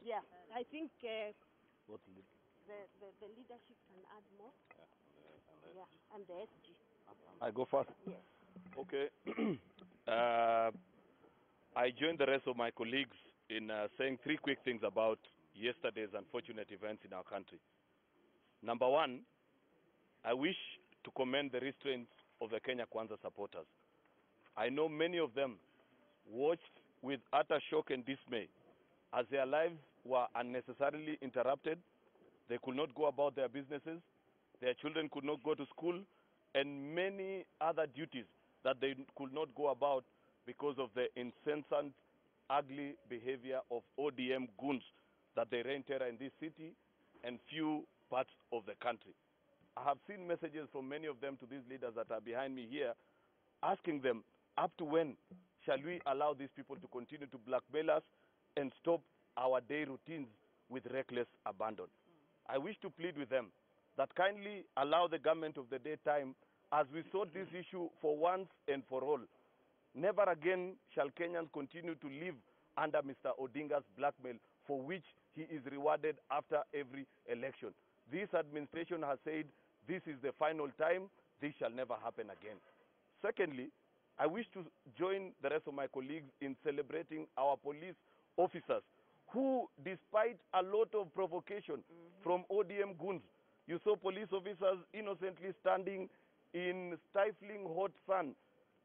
Yeah, I think What lead? the leadership can add more. Yeah, And the SG. I go first. Yes. Okay. I join the rest of my colleagues in saying three quick things about yesterday's unfortunate events in our country. Number one, I wish to commend the restraint of the Kenya Kwanza supporters. I know many of them watched with utter shock and dismay as their lives were unnecessarily interrupted. They could not go about their businesses, their children could not go to school, and many other duties that they could not go about because of the incessant, ugly behavior of ODM goons that they reign terror in this city and few parts of the country. I have seen messages from many of them to these leaders that are behind me here, asking them, up to when shall we allow these people to continue to blackmail us and stop our day routines with reckless abandon? I wish to plead with them that kindly allow the government of the day time as we sort this issue for once and for all. Never again shall Kenyans continue to live under Mr. Odinga's blackmail, for which he is rewarded after every election. This administration has said this is the final time, this shall never happen again. Secondly, I wish to join the rest of my colleagues in celebrating our police officers who, despite a lot of provocation from ODM goons, you saw police officers innocently standing in stifling hot sun,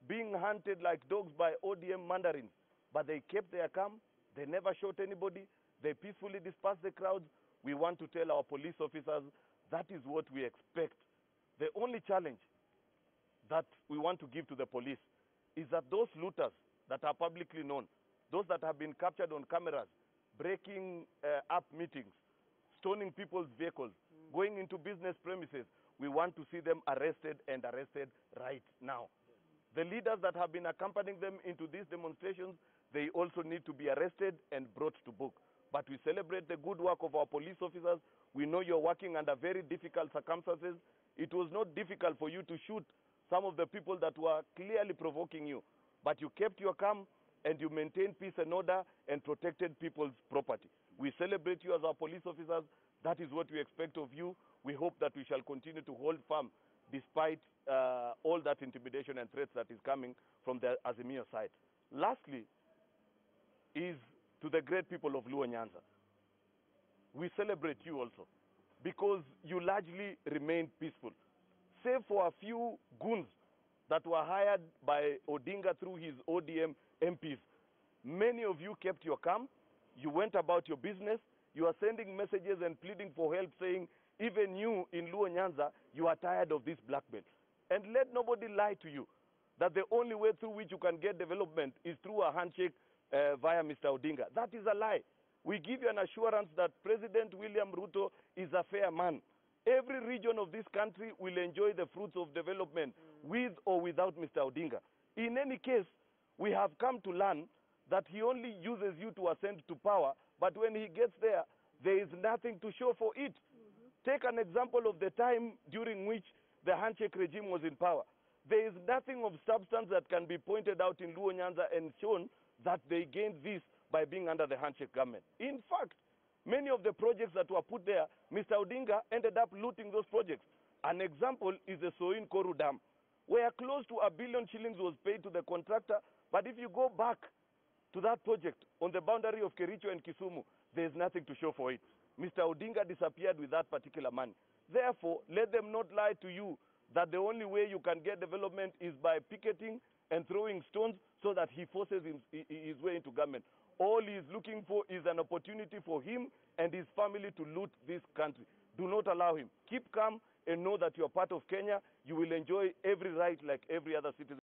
being hunted like dogs by ODM mandarins. But they kept their calm, they never shot anybody, they peacefully dispersed the crowds. We want to tell our police officers that is what we expect. The only challenge that we want to give to the police is that those looters that are publicly known, those that have been captured on cameras, breaking up meetings, stoning people's vehicles, going into business premises, we want to see them arrested and arrested right now. The leaders that have been accompanying them into these demonstrations, they also need to be arrested and brought to book. But we celebrate the good work of our police officers. We know you're working under very difficult circumstances. It was not difficult for you to shoot some of the people that were clearly provoking you, but you kept your calm and you maintained peace and order and protected people's property. We celebrate you as our police officers. That is what we expect of you. We hope that we shall continue to hold firm despite all that intimidation and threats that is coming from the Azimio side. Lastly, is to the great people of Luo Nyanza. We celebrate you also because you largely remained peaceful, save for a few goons that were hired by Odinga through his ODM MPs. Many of you kept your calm. You went about your business. You are sending messages and pleading for help, saying, even you in Luo Nyanza, you are tired of this blackmail. And let nobody lie to you that the only way through which you can get development is through a handshake via Mr. Odinga. That is a lie. We give you an assurance that President William Ruto is a fair man. Every region of this country will enjoy the fruits of development with or without Mr. Odinga. In any case, we have come to learn that he only uses you to ascend to power, but when he gets there, there is nothing to show for it. Take an example of the time during which the handshake regime was in power. There is nothing of substance that can be pointed out in Luo Nyanza and shown that they gained this by being under the handshake government. In fact, many of the projects that were put there, Mr. Odinga ended up looting those projects. An example is the Soin Koru Dam, where close to R1 billion shillings was paid to the contractor. But if you go back to that project on the boundary of Kericho and Kisumu, there is nothing to show for it. Mr. Odinga disappeared with that particular money. Therefore, let them not lie to you that the only way you can get development is by picketing and throwing stones so that he forces his way into government. All he is looking for is an opportunity for him and his family to loot this country. Do not allow him. Keep calm and know that you are part of Kenya. You will enjoy every right like every other citizen.